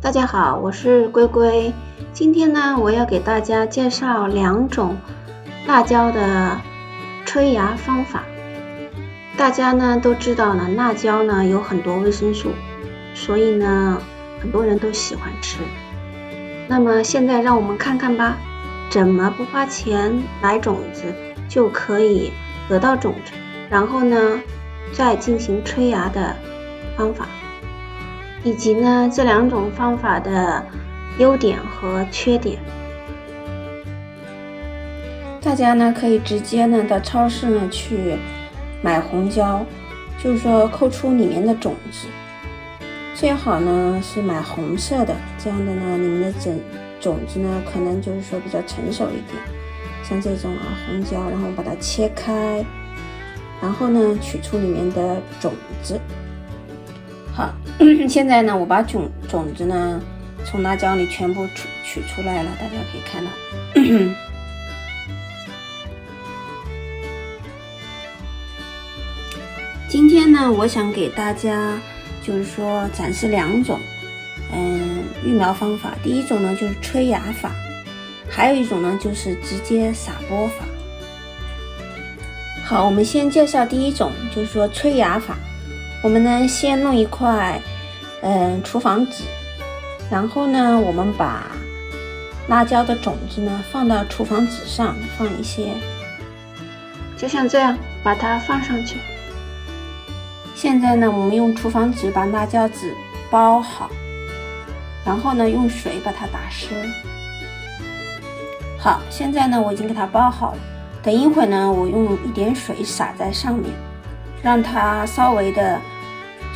大家好，我是龟龟。今天呢，我要给大家介绍2种辣椒的吹牙方法。大家呢都知道呢，辣椒呢有很多维生素，所以呢很多人都喜欢吃。那么现在让我们看看吧，怎么不花钱买种子就可以得到种子，然后呢再进行吹牙的方法，以及呢这2种方法的优点和缺点。大家呢可以直接呢到超市呢去买红椒，就是说抠出里面的种子，最好呢是买红色的，这样的呢你们的种子呢可能就是说比较成熟一点。像这种红椒，然后把它切开，然后呢取出里面的种子。好，现在呢我把种子呢从辣椒里全部取出来了，大家可以看到。今天呢我想给大家就是说展示2种育苗方法。第一种呢就是吹芽法，还有一种呢就是直接撒播法。好，我们先介绍第一种，就是说吹芽法。我们呢先弄一块厨房纸，然后呢我们把辣椒的种子呢放到厨房纸上，放一些，就像这样把它放上去。现在呢我们用厨房纸把辣椒籽包好，然后呢用水把它打湿。好，现在呢我已经给它包好了，等一会儿呢我用一点水洒在上面，让它稍微的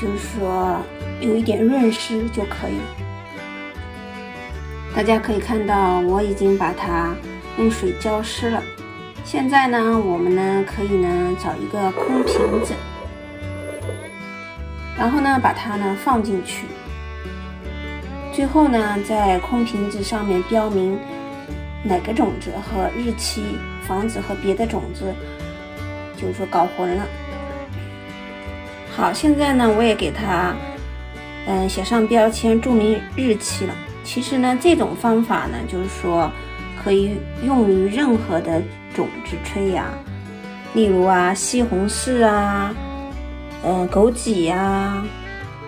就是说有一点润湿就可以了。大家可以看到我已经把它用水浇湿了。现在呢我们呢可以呢找一个空瓶子，然后呢把它呢放进去，最后呢在空瓶子上面标明哪个种子和日期，防止和别的种子就是说搞混了。好，现在呢我也给它写上标签，注明日期了。其实呢这种方法呢就是说可以用于任何的种子吹芽，例如西红柿枸杞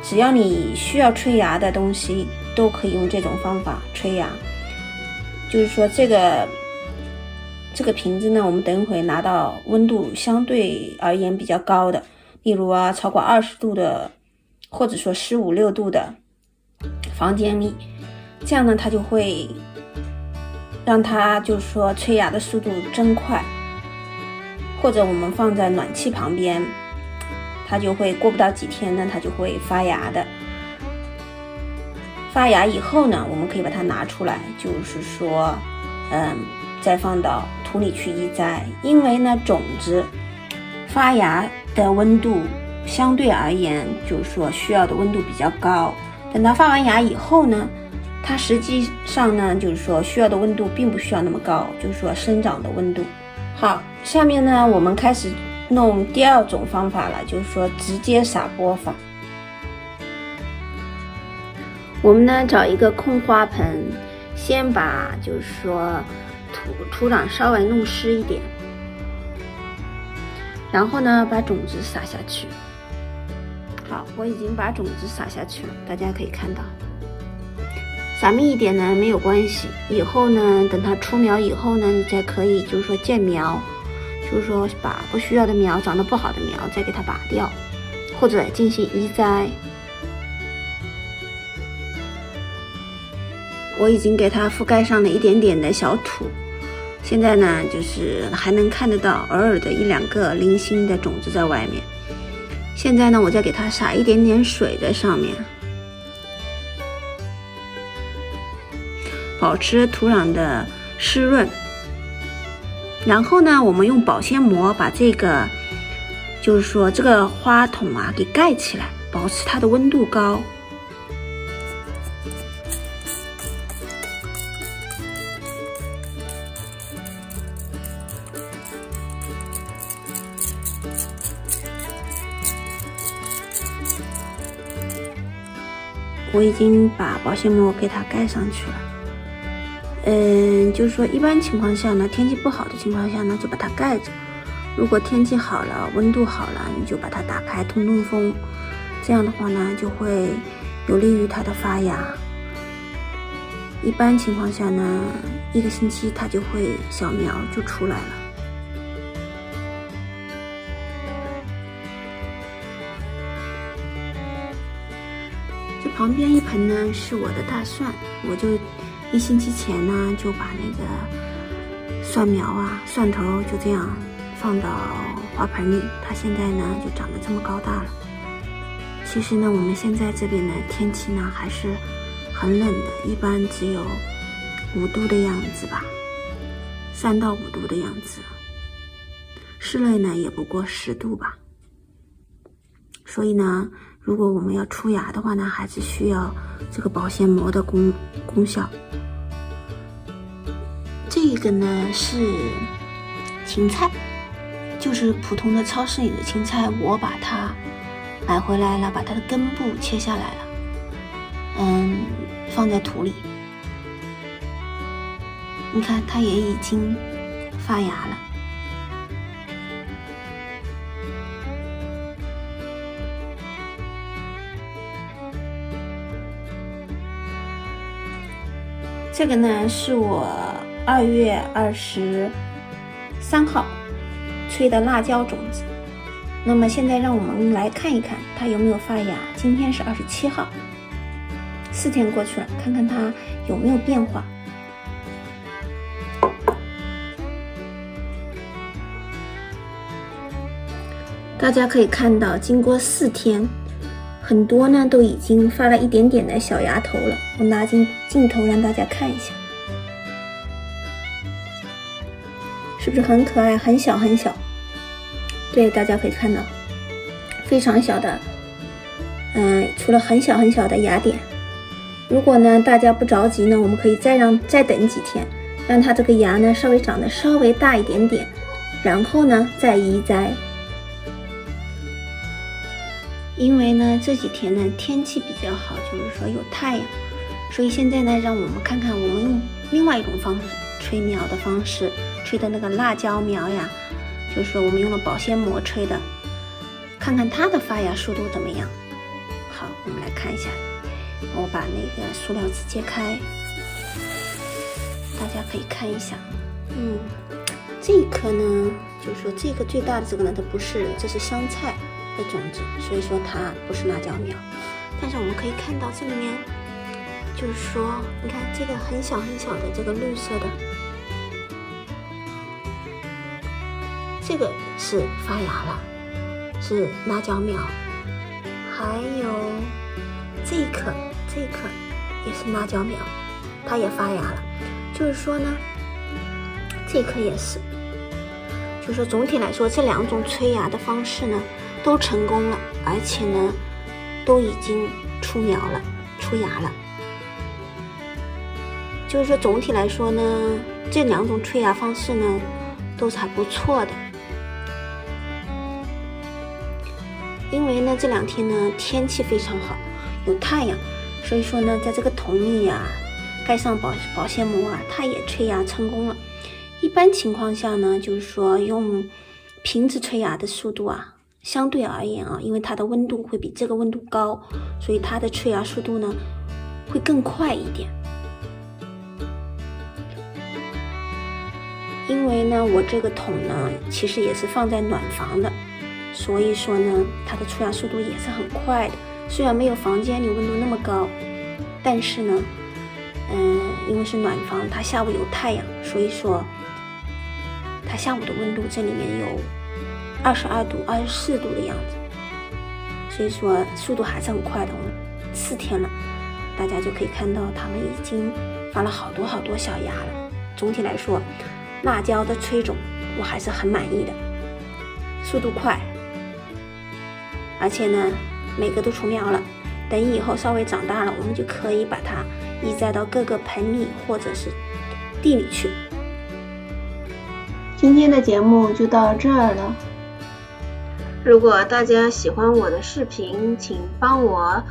只要你需要吹芽的东西都可以用这种方法吹芽。就是说这个瓶子呢我们等一会拿到温度相对而言比较高的，例如超过20度的，或者说15、16度的房间里，这样呢它就会让它就是说吹芽的速度增快。或者我们放在暖气旁边，它就会过不到几天呢它就会发芽的。发芽以后呢我们可以把它拿出来，就是说再放到土里去移栽。因为呢种子发芽的温度相对而言就是说需要的温度比较高，等到发完芽以后呢它实际上呢就是说需要的温度并不需要那么高，就是说生长的温度。好，下面呢我们开始弄第2种方法了，就是说直接撒播法。我们呢找一个空花盆，先把就是说土壤稍微弄湿一点，然后呢把种子撒下去。好，我已经把种子撒下去了，大家可以看到撒密一点呢没有关系，以后呢等它出苗以后呢你再可以就是说见苗，就是说把不需要的苗，长得不好的苗再给它拔掉，或者进行移栽。我已经给它覆盖上了一点点的小土，现在呢就是还能看得到偶尔的1、2个零星的种子在外面。现在呢我再给它撒一点点水在上面，保持土壤的湿润。然后呢我们用保鲜膜把这个就是说这个花筒给盖起来，保持它的温度高。我已经把保鲜膜给它盖上去了。就是说一般情况下呢，天气不好的情况下呢，就把它盖着。如果天气好了，温度好了，你就把它打开通通风，这样的话呢，就会有利于它的发芽。一般情况下呢，1个星期它就会小苗就出来了。这旁边一盆呢是我的大蒜，我就1星期前呢就把那个蒜苗啊、蒜头就这样放到花盆里，它现在呢就长得这么高大了。其实呢，我们现在这边的天气呢还是很冷的，一般只有5度的样子吧，3到5度的样子。室内呢也不过10度吧。所以呢，如果我们要出芽的话呢，还是需要这个保鲜膜的功效。这个呢是芹菜，就是普通的超市里的芹菜，我把它买回来了，把它的根部切下来了，放在土里。你看它也已经发芽了。这个呢是我2月23号吹的辣椒种子。那么现在让我们来看一看它有没有发芽。今天是27号，4天过去了，看看它有没有变化。大家可以看到，经过4天，很多呢都已经发了一点点的小芽头了。我拿进镜头让大家看一下，是不是很可爱，很小很小？对，大家可以看到非常小的，除了很小很小的芽点。如果呢大家不着急呢，我们可以再等几天，让它这个芽呢稍微长得稍微大一点点，然后呢再移栽。因为呢这几天呢天气比较好，就是说有太阳，所以现在呢让我们看看我们用另外一种方式吹苗的方式，吹的那个辣椒苗呀，就是我们用了保鲜膜吹的，看看它的发芽速度怎么样。好，我们来看一下，我把那个塑料纸揭开，大家可以看一下。这一颗呢，就是说这个最大的这个呢，它不是，这是香菜的种子，所以说它不是辣椒苗。但是我们可以看到这里面，就是说你看这个很小很小的这个绿色的，这个是发芽了，是辣椒苗。还有这一颗也是辣椒苗，它也发芽了。就是说呢，这颗也是，就是说总体来说，这2种催芽的方式呢都成功了，而且呢都已经出苗了，出芽了。就是说总体来说呢，这2种催芽方式呢都是还不错的。因为呢这2天呢天气非常好，有太阳，所以说呢在这个桶里啊盖上保鲜膜啊，它也催芽成功了。一般情况下呢，就是说用瓶子催芽的速度啊，相对而言啊，因为它的温度会比这个温度高，所以它的催芽速度呢会更快一点。因为呢我这个桶呢其实也是放在暖房的，所以说呢它的出芽速度也是很快的。虽然没有房间里温度那么高，但是呢因为是暖房，它下午有太阳，所以说它下午的温度这里面有22度、24度的样子，所以说速度还是很快的。我们4天了，大家就可以看到它们已经发了好多好多小芽了。总体来说，辣椒的催种我还是很满意的，速度快，而且呢每个都出苗了。等以后稍微长大了，我们就可以把它移栽到各个盆里或者是地里去。今天的节目就到这儿了。如果大家喜欢我的视频，请帮我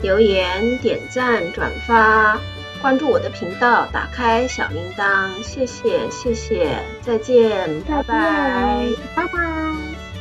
留言、点赞、转发，关注我的频道，打开小铃铛，谢谢，再见，拜拜。拜拜。